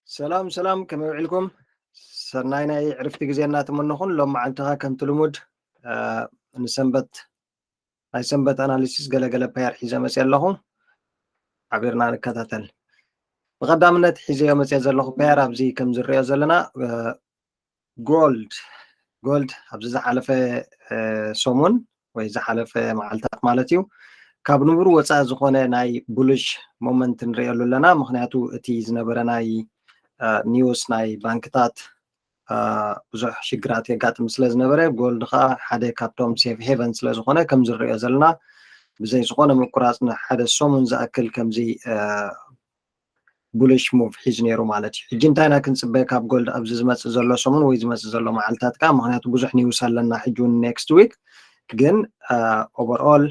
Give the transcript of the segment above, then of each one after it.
سلام سلام كما يوعلكم سرناينا عرفت جزينا تمنخون لو معنتها كنت لمود نسنبت هاي سنبت أناليسيس جلا بير حيزة مسيا لهم عبرنا نكتاتل بقدامنا حيزة مسيا زلهم بير أبزي كم زرية زلنا جولد أبزي زحلفة سومون وإذا حلفة معلتات مالتيو ካብ ንብሩ ወፃእ ዝኾነ ናይ ቡልሽ ሞመንት ንሪእሉ ኣለና ምክንያቱ እቲ ዝነበረ ናይ ኒውስ ናይ ባንክታት ብዙሕ ሽግራት የጋጥም ስለ ዝነበረ ጎልድ ከዓ ሓደ ካብቶም ሴፍ ሄቨን ስለ ዝኾነ ከም ዝሪኦ ዘለና ብዘይ ዝኾነ ምቁራፅ ሓደ ሰሙን ዝኣክል ከምዚ ቡልሽ ሙቭ ሒዙ ነይሩ ማለት እዩ። ሕጂ እንታይ ኢና ክንፅበ ካብ ጎልድ ኣብዚ ዝመፅእ ዘሎ ሰሙን ወይ ዝመፅእ ዘሎ መዓልትታት ከዓ ምክንያቱ ብዙሕ ኒውስ ኣለና ሕጂ ኔክስት ዊክ ግን ኦቨርኦል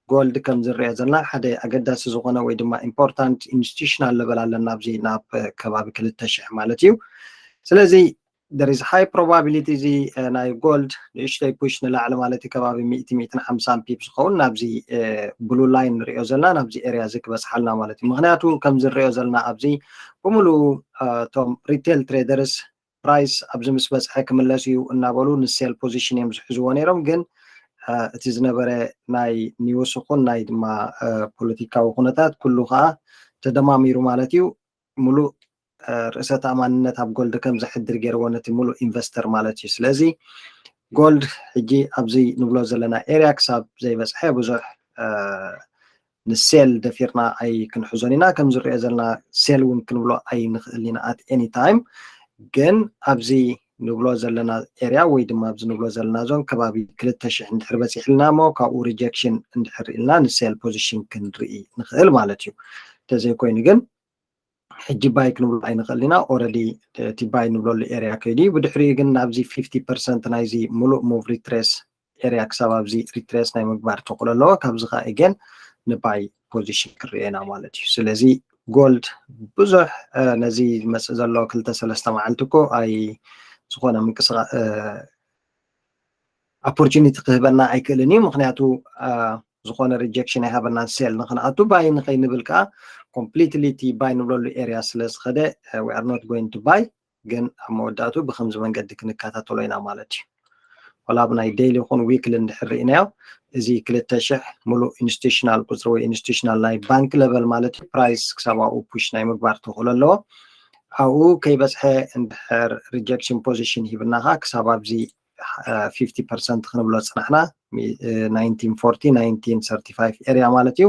ጎልድ ከም ዝሪኦ ዘለና ሓደ ኣገዳሲ ዝኾነ ወይ ድማ ኢምፖርታንት ኢንስቲቱሽናል ሌቨል ኣለና ኣብዚ ናብ ከባቢ 2000 ማለት እዩ። ስለዚ there is high probability እዚ ናይ ጎልድ ንእሽተይ ፑሽ ንላዕሊ ማለት እዩ ከባቢ 150 ፒፕስ ዝኸውን ናብዚ ብሉ ላይን ንሪኦ ዘለና ናብዚ ኤርያ እዚ ክበፅሓልና ማለት እዩ። ምክንያቱ ከም ዝሪኦ ዘለና ኣብዚ ብምሉእ እቶም ሪቴል ትሬደርስ ፕራይስ ኣብዚ ምስ በፅሐ ክምለስ እዩ እናበሉ ንሴል ፖዚሽን እዮም ዝሕዝዎ ነይሮም ግን እቲ ዝነበረ ናይ ኒውስ ይኹን ናይ ድማ ፖለቲካዊ ኩነታት ኩሉ ከዓ ተደማሚሩ ማለት እዩ ሙሉእ ርእሰ ተኣማንነት ኣብ ጎልድ ከም ዘሕድር ገይርዎ ነቲ ሙሉእ ኢንቨስተር ማለት እዩ። ስለዚ ጎልድ ሕጂ ኣብዚ ንብሎ ዘለና ኤርያ ክሳብ ዘይበፅሐ ብዙሕ ንሴል ደፊርና ኣይ ክንሕዞን ኢና ከም ዝሪኦ ዘለና ሴል እውን ክንብሎ ኣይንኽእል ኢና ኣት ኤኒ ታይም ግን ኣብዚ ንብሎ ዘለና ኤርያ ወይ ድማ ኣብዚ ንብሎ ዘለና ዞን ከባቢ 2000 እንድሕር በፂሕልና እሞ ካብኡ ሪጀክሽን እንድሕር ኢልና ንሴል ፖዚሽን ክንርኢ ንኽእል ማለት እዩ። እንተዘይኮይኑ ግን ሕጂ ባይ ክንብሎ ኣይንኽእል ኢና ኦልሬዲ እቲ ባይ ንብለሉ ኤርያ ከይዲ ብድሕሪኡ ግን ናብዚ 50% ናይዚ ሙሉእ ሙቭ ሪትሬስ ኤርያ ክሳብ ኣብዚ ሪትሬስ ናይ ምግባር ተኽእሎ ኣለዎ ካብዚ ከዓ ኤገን ንባይ ፖዚሽን ክርአ ኢና ማለት እዩ። ስለዚ ጎልድ ብዙሕ ነዚ ዝመፅእ ዘሎ 2-3 መዓልቲ እኮ ኣይ ዝኾነ ምንቅስቓስ ኦፖርቹኒቲ ክህበና ኣይክእልን እዩ ምክንያቱ ዝኾነ ሪጀክሽን ኣይሃበናን ሴል ንክንኣቱ ባይ ንኸይንብል ከዓ ኮምፕሊትሊ እቲ ባይ ንብለሉ ኤርያ ስለ ዝኸደ ዊ ኣር ኖት ጎይንግ ቱ ባይ ግን ኣብ መወዳእቱ ብከምዚ መንገዲ ክንከታተሎ ኢና ማለት እዩ። ዋላ ብናይ ዴይሊ ይኹን ዊክሊ እንድሕር ርኢናዮ እዚ 2000 ሙሉእ ኢንስቲቱሽናል ቁፅሪ ወይ ኢንስቲቱሽናል ናይ ባንክ ሌቨል ማለት እዩ ፕራይስ ክሳብ ኣብኡ ፑሽ ናይ ምግባር ተኽእሎ ኣለዎ ኣብኡ ከይበፅሐ እንድሕር ሪጀክሽን ፖዚሽን ሂብና ከዓ ክሳብ ኣብዚ 50% ክንብሎ ፅናሕና 1940 1935 ኤርያ ማለት እዩ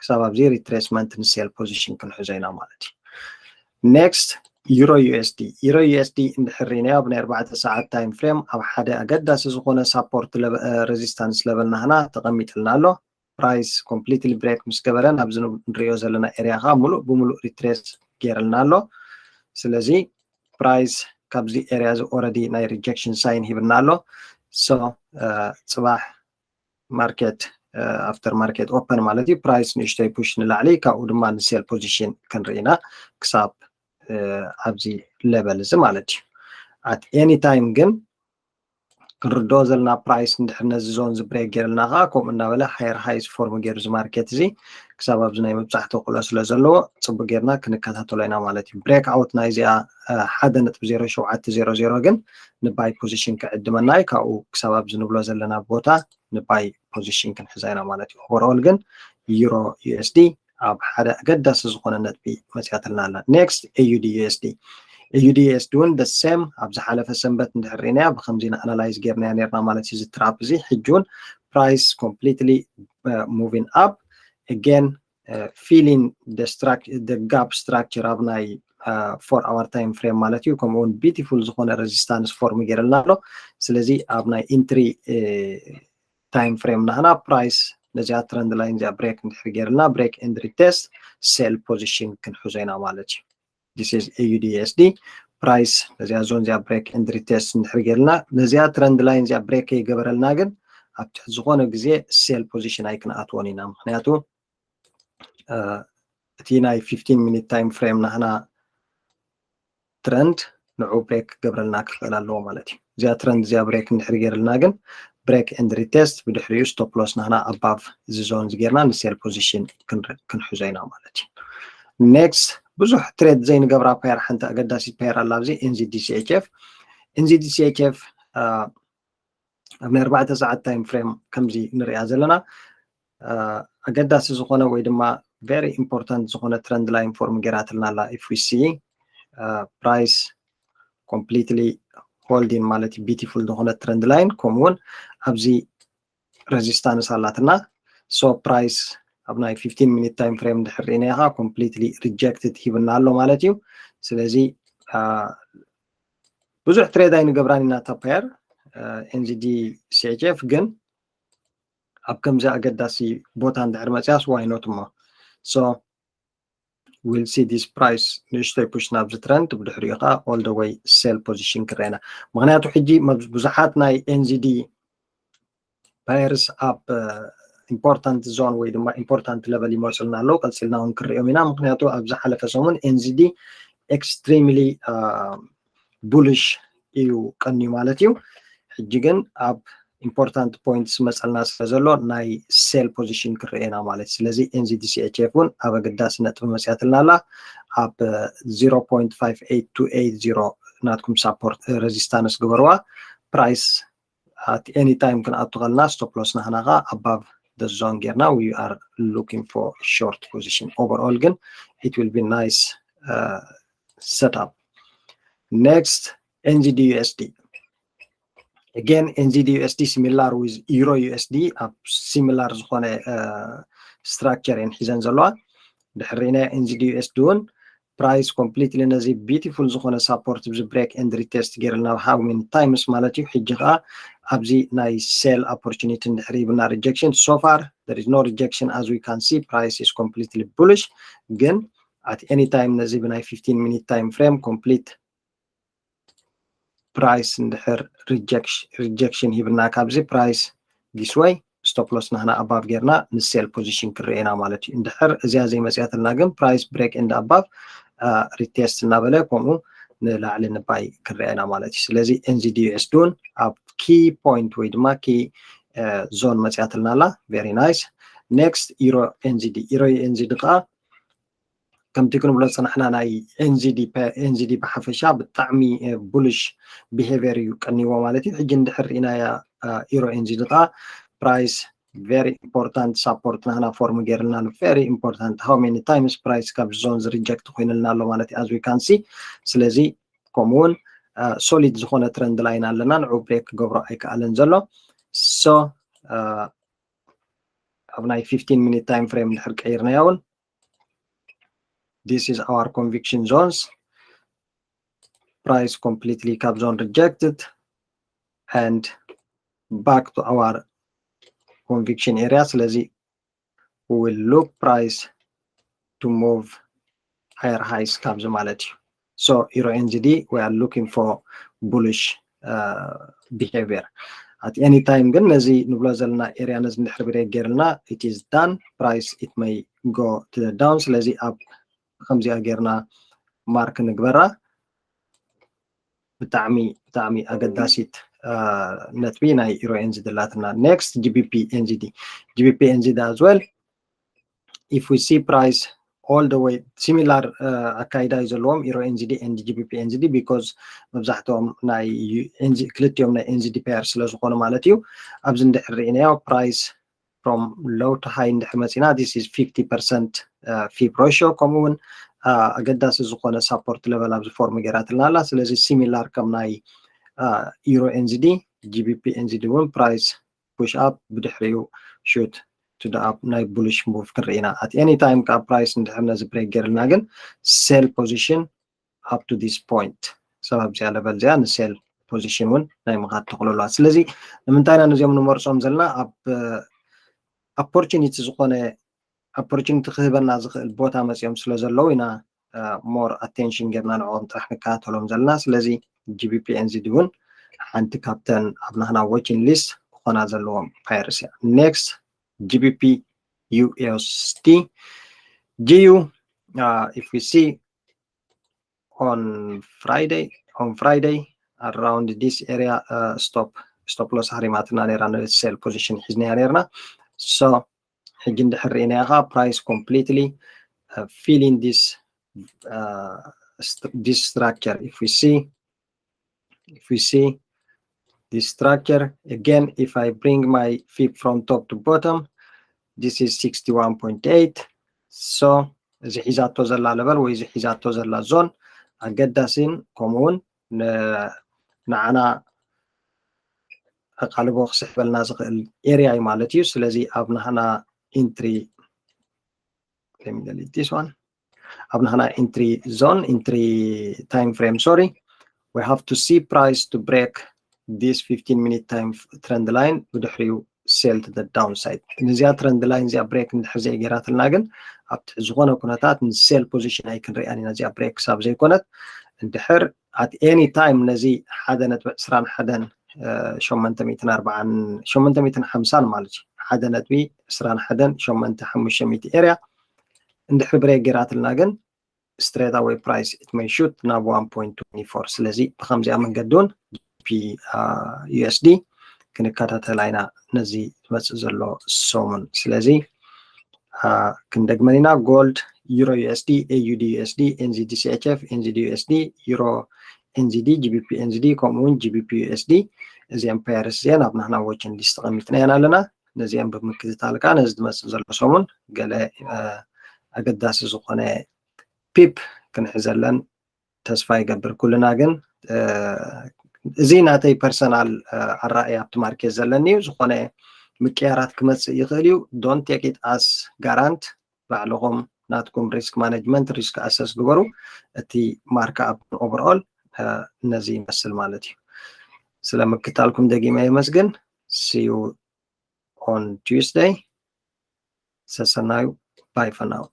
ክሳብ ኣብዚ ሪትሬስመንት ንሴል ፖዚሽን ክንሕዞ ኢና ማለት እዩ። ኔክስት ዩሮ ዩኤስዲ እንድሕር ርኢናዮ ብናይ 4 ሰዓት ታይም ፍሬም ኣብ ሓደ ኣገዳሲ ዝኾነ ሳፖርት ሬዚስታንስ ሌቨል ናህና ተቐሚጥልና ኣሎ ፕራይስ ኮምፕሊትሊ ብሬክ ምስ ገበረ ናብዚ ንሪኦ ዘለና ኤርያ ከዓ ሙሉእ ብሙሉእ ሪትሬስ ገይርልና ኣሎ። ስለዚ ፕራይስ ካብዚ ኤርያ እዚ ኦልሬዲ ናይ ሪጀክሽን ሳይን ሂብና ኣሎ ሶ ፅባሕ ማርኬት ኣፍተር ማርኬት ኦፐን ማለት እዩ ፕራይስ ንእሽተይ ፑሽ ንላዕሊ ካብኡ ድማ ንሴል ፖዚሽን ክንርኢ ኢና ክሳብ ኣብዚ ሌቨል እዚ ማለት እዩ። ኣት ኤኒ ታይም ግን ክንርድኦ ዘለና ፕራይስ እንድሕር ነዚ ዞን ዝብሬክ ገይርልና ከዓ ከምኡ እናበለ ሃየር ሃይስ ፎርም ገይሩ እዚ ማርኬት እዚ ክሳብ ኣብዚ ናይ ምብፃሕ ተኽእሎ ስለ ዘለዎ ፅቡቅ ጌርና ክንከታተሎ ኢና ማለት እዩ። ብሬክ ኣውት ናይ እዚኣ 1.0700 ግን ንባይ ፖዚሽን ክዕድመና እዩ ካብኡ ክሳብ ኣብዚ ንብሎ ዘለና ቦታ ንባይ ፖዚሽን ክንሕዛ ኢና ማለት እዩ። ኦቨርኦል ግን ዩሮ ዩኤስዲ ኣብ ሓደ ኣገዳሲ ዝኾነ ነጥቢ መፅያትልና ኣላ። ኔክስት ኤዩዲ ዩኤስዲ እውን ደ ሴም ኣብ ዝሓለፈ ሰንበት እንድሕር ርኢናያ ብከምዚ ኣናላይዝ ጌርናያ ነርና ማለት እዩ። እዚ ትራፕ እዚ ሕጂ እውን ፕራይስ ኮምፕሊትሊ ሙቪንግ ኣፕ again feeling the gap structure ኣብ ናይ 4 hour time frame ማለት እዩ ከምኡ እውን ቢዩቲፉል ዝኾነ ሬዚስታንስ ፎርም ገይርልና ኣሎ። ስለዚ ኣብ ናይ ኢንትሪ ታይም ፍሬም ናህና ፕራይስ ነዚኣ ትረንድ ላይን እዚኣ ብሬክ እንድሕር ገይርልና ብሬክ ኤንድ ሪቴስት ሴል ፖዚሽን ክንሕዞ ኢና ማለት እዩ። this is AUDUSD ፕራይስ ነዚኣ ዞን እዚኣ ብሬክ ኤንድ ሪቴስት እንድሕር ገይርልና ነዚኣ ትረንድ ላይን እዚኣ ብሬክ ከይገበረልና ግን ኣብ ትሕቲ ዝኾነ ግዜ ሴል ፖዚሽን ኣይክንኣትዎን ኢና ምክንያቱ እቲ ናይ 15 ሚኒት ታይም ፍሬም ናህና ትረንድ ንዑ ብሬክ ገብረልና ክኽእል ኣለዎ ማለት እዩ። እዚኣ ትረንድ እዚኣ ብሬክ እንድሕር ገይርልና ግን ብሬክ ኤንድ ሪቴስት ብድሕሪኡ ስቶፕ ሎስ ናህና ኣባቭ እዚ ዞን ዝጌርና ንሴል ፖዚሽን ክንሕዞ ኢና ማለት እዩ። ኔክስት بزح تريد زين قبرا بير حنتا قداسي بير اللابزي NZD-CHF NZD-CHF ابن 4 ساعات تايم فريم كمزي نريا زلنا قداسي زخونة ويدما very important زخونة trend line form جراتلنا لا if we see price completely holding مالتي beautiful زخونة trend line كومون ابزي resistance علاتنا so price ابناي 15 minute time frame دحرينيها completely rejected هيبنا له مالتيو سلازي بزح تريد اين قبرانينا تابير NZD-CHF جن اب كمزا اقداسي بوتان دحر متياس why not ما so we'll see this price نشتري push نابز trend بدحريقا all the way sell position كرينا مغنياتو حجي بزحات ناي NZD pairs up important zone ወይ ድማ important level ይመስልና አለው ቀልሲልና አሁን ክሪኦም ኢና ምክንያቱ ኣብዛ ሓለፈ ሰሙን NZD extremely bullish እዩ ቀኒ ማለት እዩ ሕጂ ግን ኣብ important points መፀልና ስለዘሎ ናይ sell position ክርኤና ማለት ስለዚ NZD-CHF ን ኣብ ኣገዳሲ ነጥቢ መፅያትልና ኣላ ኣብ 0.58280 ናትኩም support resistance ግበርዋ price at any time can atqalna stop loss nahnaga above the zone here now we are looking for short position overall again it will be nice setup. Next NZD-USD again NZD-USD similar with Euro-USD similar zone structure in حزن زلوا دحرينا NZD-USD price completely nazi beautiful zone support with break and retest ገርልና how many times ማለት እዩ ሕጂ ኸ ኣብዚ ናይ sell opportunity ድሕሪብና rejection so far there is no rejection as we can see price is completely bullish ግን at any time nazi ብናይ 15 minute time frame complete price እንድሕር rejection ሂብና ካብዚ price this way stop loss نحن above ገርና ንsell position ክርኤና ማለት እዩ እንድሕር እዚያ ዘይመፅያትልና ግን price break and above retest እናበለ ከምኡ ንላዕሊ ንባይ ክርኤና ማለት እዩ ስለዚ NZD-USD ኣብ key point ወይ ድማ key zone መፅያትልና ኣላ very nice. next Euro-NZD Euro-NZD ኸ ከምቲ ክንብሎ ፀናሕና ናይ NZD ብሓፈሻ ብጣዕሚ bullish behavior እዩ ቀኒዎ ማለት እዩ ሕጂ እንድሕር ኢናያ Euro-NZD ኸ price very important support nahna form gerna very important how many times price cap zones reject ኮይንልና ኣሎ ማለት as we can see ስለዚ common solid ዝኾነ trend line ኣለና ንዑ break ገብሮ ኣይከኣለን ዘሎ so ኣብ ናይ 15 minute time frame ድሕር ቀይርና ያውን this is our conviction zones price completely cap zone rejected and back to our conviction area ስለዚ we will look price to move higher highs ካብዚ ማለት እዩ so Euro-NZD we are looking for bullish behavior at any time ግን ነዚ ንብሎ ዘለና area ነዚ እንድሕር ብሬክ ገርልና it is done price it may go to the down ስለዚ ኣብ ከምዚኣ ገርና ማርክ ንግበራ ብጣዕሚ ኣገዳሲት ነጥቢ ናይ Euro-NZD ላትና next GBP-NZD as well if we see price all the way similar ኣካይዳ እዩ ዘለዎም Euro-NZD and GBP-NZD because መብዛሕትኦም ናይ ክልቲኦም ናይ NZD pair ስለዝኾኑ ማለት እዩ ኣብዚ እንድሕር ርኢናዮ price from low to high እንድሕር መፂና this is 50% fib ratio ከምኡውን ኣገዳሲ ዝኾነ support level ኣብዚ ፎርም ገራትልና ኣላ ስለዚ similar ከም ናይ Euro-NZD GBP-NZD እውን price push up ብድሕሪኡ shoot to the up ናይ bullish move ክርኢና at any time ካብ price እንድሕር ነዚ break ገርልና ግን sell position up to this point ሰባብ ዚኣ level ዚኣ ንsell position እውን ናይ ምኻድ ተኽእለዋ ስለዚ ንምንታይና ነዚኦም ንመርፆም ዘለና ኣብ opportunity ዝኾነ opportunity ክህበና ዝኽእል ቦታ መፅኦም ስለ ዘለዉ ኢና more attention ገርና ንዕኦም ጥራሕ ንከታተሎም ዘለና ስለዚ GBP-NZD እውን ሓንቲ ካብተን ኣብ ናትና watching list ክኾና ዘለዎም pairs እያ next GBP-USD GU if we see on Friday around this area stop loss ሃሪማትና ነይራ sell position ሒዝና ነይርና so ሕጂ እንድሕር ርኢናያ price completely feeling this this structure. If we see this structure again, if I bring my fib from top to bottom, this is 61.8. so እዚ ሒዛቶ ዘላ level ወይ እዚ ሒዛቶ ዘላ zone ኣገዳሲን ከምኡውን ንዓና ኣቃልቦ ክስሕበልና ዝኽእል ኤሪያ እዩ ማለት እዩ። ስለዚ ኣብ ናህና ኢንትሪ this one ኣብ ናህና ኢንትሪ zone, entry time frame, sorry, we have to see price to break this 15-minute time trend line ብድሕሪኡ sell to the downside. ነዚያ trend line እዚኣ break እንድሕር ዘይገራትልና ግን ኣብቲ ዝኾነ ኩነታት ንሴል ፖዚሽን ኣይክንሪአን ኢና እዚኣ break ክሳብ ዘይኮነት እንድሕር at any time ነዚ 1.21 850 ማለት እዩ 1.21 ኤሪያ እንድሕር ብሬክ ገራትልና ግን straight away price it may shoot ናብ 1.24 ስለዚ ብከምዚኣ መንገዶን USD ክንከታተል ኢና ነዚ ዝመፅእ ዘሎ ሰሙን። ስለዚ ክንደግመን ኢና ጎልድ፣ ዩሮ USD፣ AUD USD፣ NZD CHF፣ NZD USD፣ ዩሮ NZD፣ GBP NZD ከምኡውን GBP USD እዚኦም ፔርስ እዚአን ኣብ ናህና ዎችን ሊስት ተቐሚጥና ኢና ኣለና። ነዚኦም ብምክትታል ከዓ ነዚ ዝመፅእ ዘሎ ሰሙን ገለ ኣገዳሲ ዝኾነ ፒፕ ክንሕዘለን ተስፋ ይገብር። ኩልና ግን እዚ ናተይ ፐርሰናል ኣረኣእያ ኣብቲ ማርኬት ዘለኒ እዩ። ዝኾነ ምቅያራት ክመፅእ ይኽእል እዩ። ዶንት ቴክ ኢት ኣስ ጋራንት። ባዕልኹም ናትኩም ሪስክ ማኔጅመንት ሪስክ ኣሰስ ግበሩ። እቲ ማርካ ኣብ ኦቨርኦል ነዚ ይመስል ማለት እዩ። ስለምክታልኩም ደጊመ ይመስግን። see you on Tuesday. ሰሰናዩ ባይ for now.